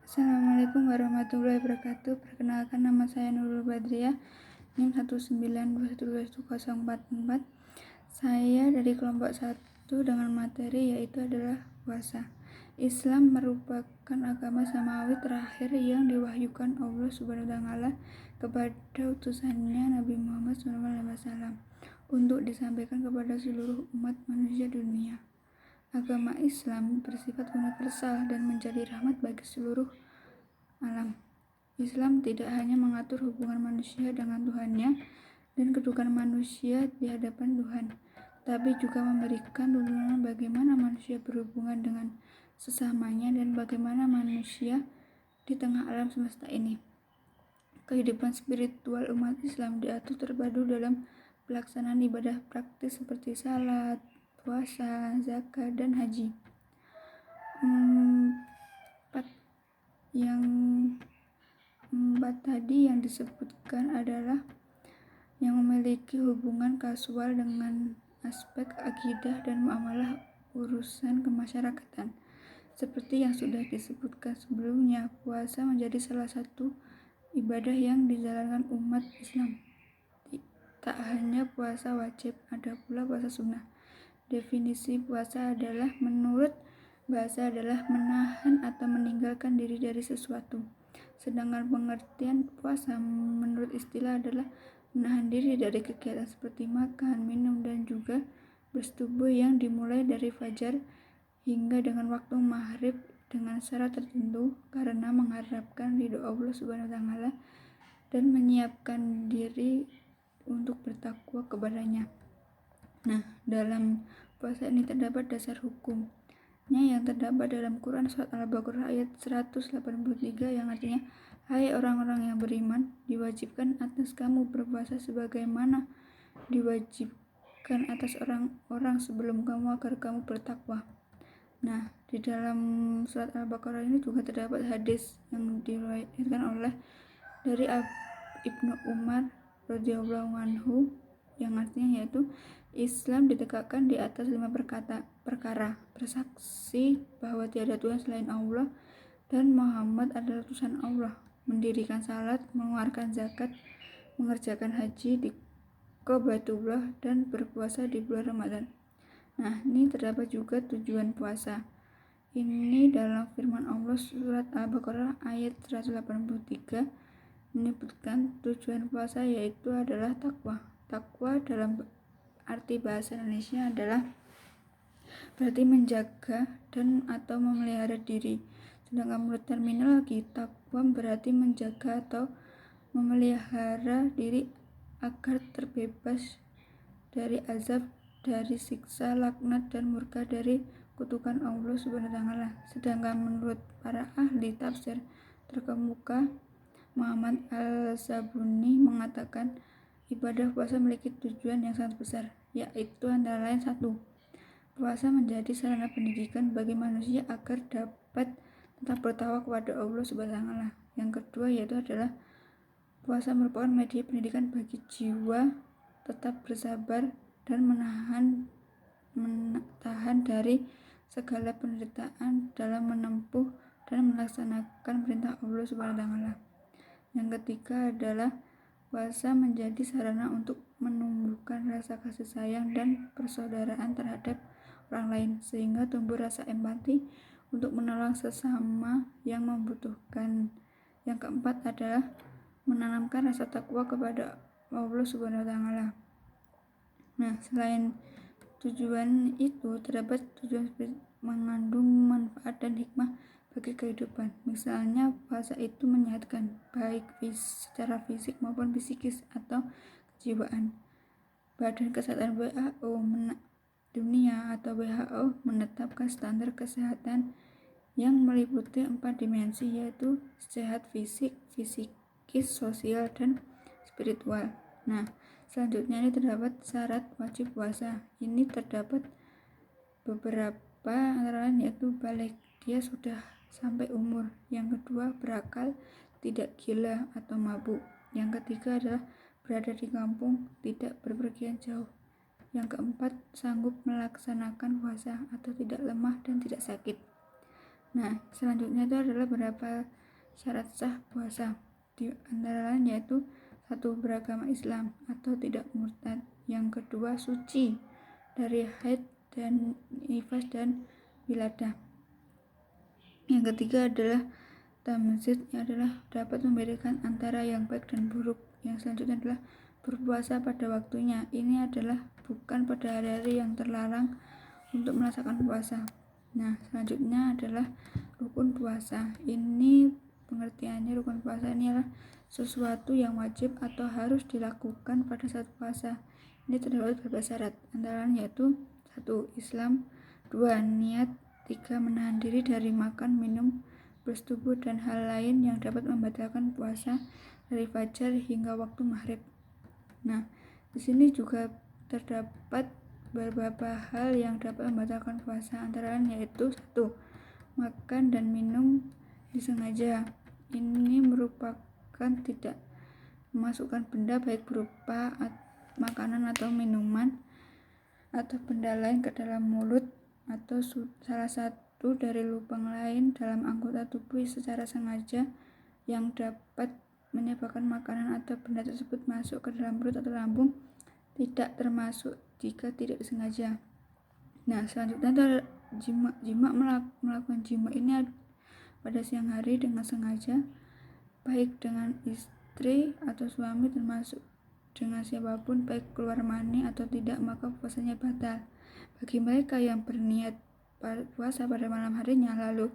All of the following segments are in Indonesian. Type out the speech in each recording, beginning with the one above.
Assalamualaikum warahmatullahi wabarakatuh. Perkenalkan, nama saya Nurul Badriah, NIM 192121044. Saya dari kelompok 1 dengan materi yaitu adalah puasa. Islam merupakan agama samawi terakhir yang diwahyukan Allah SWT kepada utusannya Nabi Muhammad SAW untuk disampaikan kepada seluruh umat manusia dunia. Agama Islam bersifat universal dan menjadi rahmat bagi seluruh alam. Islam tidak hanya mengatur hubungan manusia dengan Tuhannya dan kedudukan manusia di hadapan Tuhan, tapi juga memberikan tuntunan bagaimana manusia berhubungan dengan sesamanya dan bagaimana manusia di tengah alam semesta ini. Kehidupan spiritual umat Islam diatur terpadu dalam pelaksanaan ibadah praktis seperti salat, puasa, zakat, dan haji. Empat tadi yang disebutkan adalah yang memiliki hubungan kasual dengan aspek akidah dan muamalah urusan kemasyarakatan. Seperti yang sudah disebutkan sebelumnya, puasa menjadi salah satu ibadah yang dijalankan umat Islam. Tak hanya puasa wajib, ada pula puasa sunnah. Definisi puasa adalah menurut bahasa adalah menahan atau meninggalkan diri dari sesuatu. Sedangkan pengertian puasa menurut istilah adalah menahan diri dari kegiatan seperti makan, minum, dan juga bersetubuh yang dimulai dari fajar hingga dengan waktu maghrib dengan syarat tertentu karena mengharapkan ridho Allah SWT dan menyiapkan diri untuk bertakwa kepadanya. Nah, dalam puasa ini terdapat dasar hukumnya yang terdapat dalam Quran surat Al-Baqarah ayat 183 yang artinya, hai orang-orang yang beriman, diwajibkan atas kamu berpuasa sebagaimana diwajibkan atas orang-orang sebelum kamu agar kamu bertakwa. Nah, di dalam surat Al-Baqarah ini juga terdapat hadis yang diriwayatkan oleh dari Ibnu Umar radhiyallahu anhu yang artinya yaitu Islam ditegakkan di atas 5 perkara: bersaksi bahwa tiada Tuhan selain Allah dan Muhammad adalah utusan Allah, mendirikan salat, mengeluarkan zakat, mengerjakan haji di Baitullah, dan berpuasa di bulan Ramadan. Nah, ini terdapat juga tujuan puasa. Ini dalam firman Allah surat Al-Baqarah ayat 183 menyebutkan tujuan puasa yaitu adalah takwa. Takwa dalam arti bahasa Indonesia adalah berarti menjaga dan atau memelihara diri. Sedangkan menurut terminologi, takwa berarti menjaga atau memelihara diri agar terbebas dari azab, dari siksa, laknat, dan murka dari kutukan Allah SWT. Sedangkan menurut para ahli tafsir terkemuka, Muhammad Al-Sabuni mengatakan ibadah puasa memiliki tujuan yang sangat besar, yaitu antara lain 1. Puasa menjadi sarana pendidikan bagi manusia agar dapat tetap bertakwa kepada Allah SWT. Yang kedua yaitu adalah puasa merupakan media pendidikan bagi jiwa tetap bersabar dan menahan dari segala penderitaan dalam menempuh dan melaksanakan perintah Allah SWT. Yang ketiga adalah puasa menjadi sarana untuk menumbuhkan rasa kasih sayang dan persaudaraan terhadap orang lain sehingga tumbuh rasa empati untuk menolong sesama yang membutuhkan. Yang keempat adalah menanamkan rasa takwa kepada Allah SWT. Nah, selain tujuan itu terdapat tujuan mengandung manfaat dan hikmah bagi kehidupan. Misalnya puasa itu menyehatkan baik secara fisik maupun psikis atau kejiwaan. Badan Kesehatan WHO Dunia atau WHO menetapkan standar kesehatan yang meliputi 4 dimensi yaitu sehat fisik, psikis, sosial, dan spiritual. Nah, selanjutnya ini terdapat syarat wajib puasa. Ini terdapat beberapa antara lain yaitu balik, dia sudah sampai umur. Yang kedua, berakal, tidak gila atau mabuk. Yang ketiga adalah berada di kampung, tidak berpergian jauh. Yang keempat, sanggup melaksanakan puasa atau tidak lemah dan tidak sakit. Nah, selanjutnya itu adalah beberapa syarat sah puasa. Di antara lain yaitu 1. Beragama Islam atau tidak murtad. Yang kedua, suci dari haid dan nifas dan wiladah. Yang ketiga adalah tamyiz, yang adalah dapat membedakan antara yang baik dan buruk. Yang selanjutnya adalah berpuasa pada waktunya. Ini adalah bukan pada hari-hari yang terlarang untuk melaksanakan puasa. Nah, selanjutnya adalah rukun puasa. Ini pengertiannya, rukun puasa ini adalah sesuatu yang wajib atau harus dilakukan pada saat puasa. Ini terdapat beberapa syarat, antara lain yaitu 1. Islam, 2. Niat, 3. Menahan diri dari makan, minum, bersetubuh dan hal lain yang dapat membatalkan puasa dari fajar hingga waktu maghrib. Nah, di sini juga terdapat beberapa hal yang dapat membatalkan puasa, antara lain yaitu 1. Makan dan minum disengaja. Ini merupakan tidak memasukkan benda baik berupa makanan atau minuman atau benda lain ke dalam mulut atau salah satu dari lubang lain dalam anggota tubuh secara sengaja yang dapat menyebabkan makanan atau benda tersebut masuk ke dalam perut atau lambung, tidak termasuk jika tidak disengaja. Nah, selanjutnya adalah jima. Melakukan jima ini pada siang hari dengan sengaja, baik dengan istri atau suami, termasuk dengan siapapun, baik keluar mani atau tidak, maka puasanya batal. Bagi mereka yang berniat puasa pada malam harinya lalu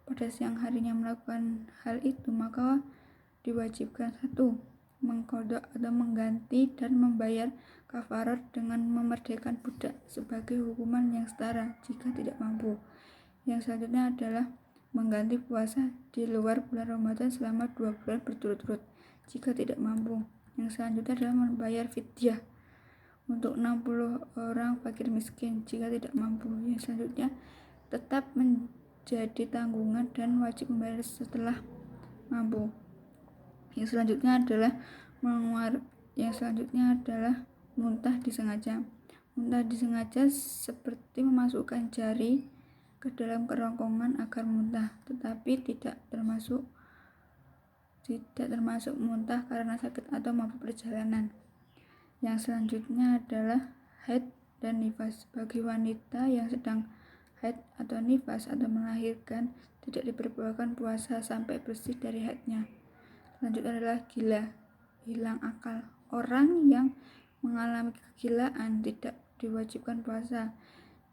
pada siang harinya melakukan hal itu, maka diwajibkan 1. Mengqadha atau mengganti dan membayar kafarat dengan memerdekakan budak sebagai hukuman yang setara jika tidak mampu. Yang selanjutnya adalah mengganti puasa di luar bulan Ramadan selama 2 bulan berturut-turut jika tidak mampu. Yang selanjutnya adalah membayar fidyah untuk 60 orang fakir miskin jika tidak mampu. Yang selanjutnya tetap menjadi tanggungan dan wajib membayar setelah mampu. Yang selanjutnya adalah muntah disengaja. Muntah disengaja seperti memasukkan jari ke dalam kerongkongan agar muntah, tetapi tidak termasuk muntah karena sakit atau mabuk perjalanan. Yang selanjutnya adalah haid dan nifas. Bagi wanita yang sedang haid atau nifas atau melahirkan, tidak diperbolehkan puasa sampai bersih dari haidnya. Selanjutnya adalah gila, hilang akal. Orang yang mengalami kegilaan tidak diwajibkan puasa.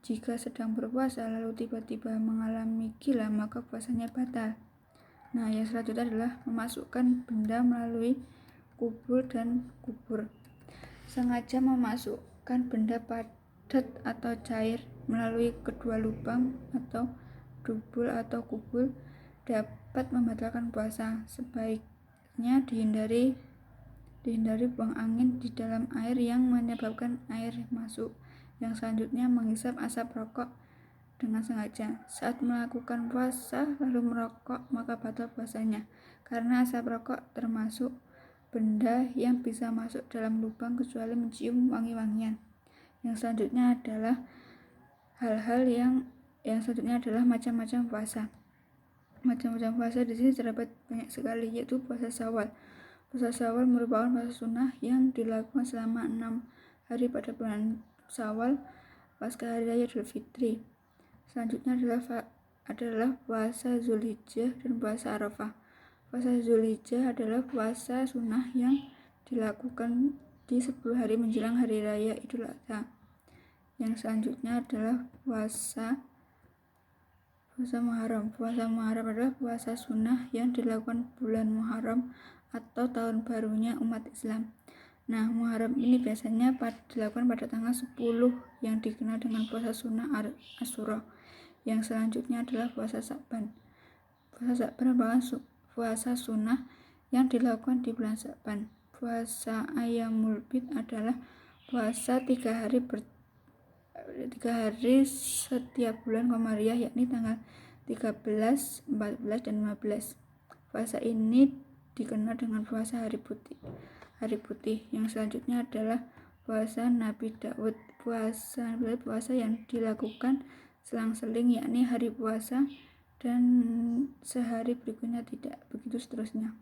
Jika sedang berpuasa lalu tiba-tiba mengalami gila, maka puasanya batal. Nah, yang selanjutnya adalah memasukkan benda melalui kubur dan kubur. Sengaja memasukkan benda padat atau cair melalui kedua lubang atau dubul atau kubur dapat membatalkan puasa. Sebaiknya dihindari buang angin di dalam air yang menyebabkan air masuk. Yang selanjutnya menghisap asap rokok dengan sengaja. Saat melakukan puasa lalu merokok, maka batal puasanya, karena asap rokok termasuk benda yang bisa masuk dalam lubang kecuali mencium wangi-wangian. Yang selanjutnya adalah macam-macam puasa. Macam-macam puasa di sini terdapat banyak sekali, yaitu puasa Syawal. Puasa Syawal merupakan puasa sunnah yang dilakukan selama 6 hari pada bulan Syawal pasca hari raya Idul Fitri. Selanjutnya adalah puasa Zulhijjah dan puasa Arafah. Puasa Zulhijjah adalah puasa sunnah yang dilakukan di 10 hari menjelang hari raya Idul Adha. Yang selanjutnya adalah puasa Muharram. Puasa Muharram adalah puasa sunnah yang dilakukan bulan Muharram atau tahun barunya umat Islam. Nah, Muharram ini biasanya dilakukan pada tanggal 10 yang dikenal dengan puasa sunnah Asyura. Yang selanjutnya adalah puasa Sa'ban. Puasa Sa'ban merupakan puasa sunnah yang dilakukan di bulan Sa'ban. Puasa Ayyamul Bid adalah puasa 3 hari setiap bulan Qamariyah, yakni tanggal 13, 14, dan 15. Puasa ini dikenal dengan puasa hari putih. Yang selanjutnya adalah puasa Nabi Daud. Puasa yang dilakukan selang-seling, yakni hari puasa dan sehari berikutnya tidak, begitu seterusnya.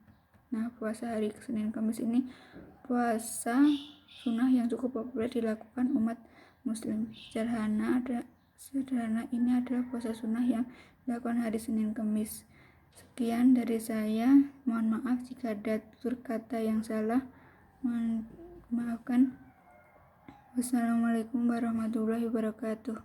Nah, puasa hari Senin Kamis ini puasa sunnah yang cukup populer dilakukan umat muslim. Sederhana ini adalah puasa sunnah yang dilakukan hari Senin Kamis. Sekian dari saya, mohon maaf jika ada tutur kata yang salah, maafkan. Wassalamualaikum warahmatullahi wabarakatuh.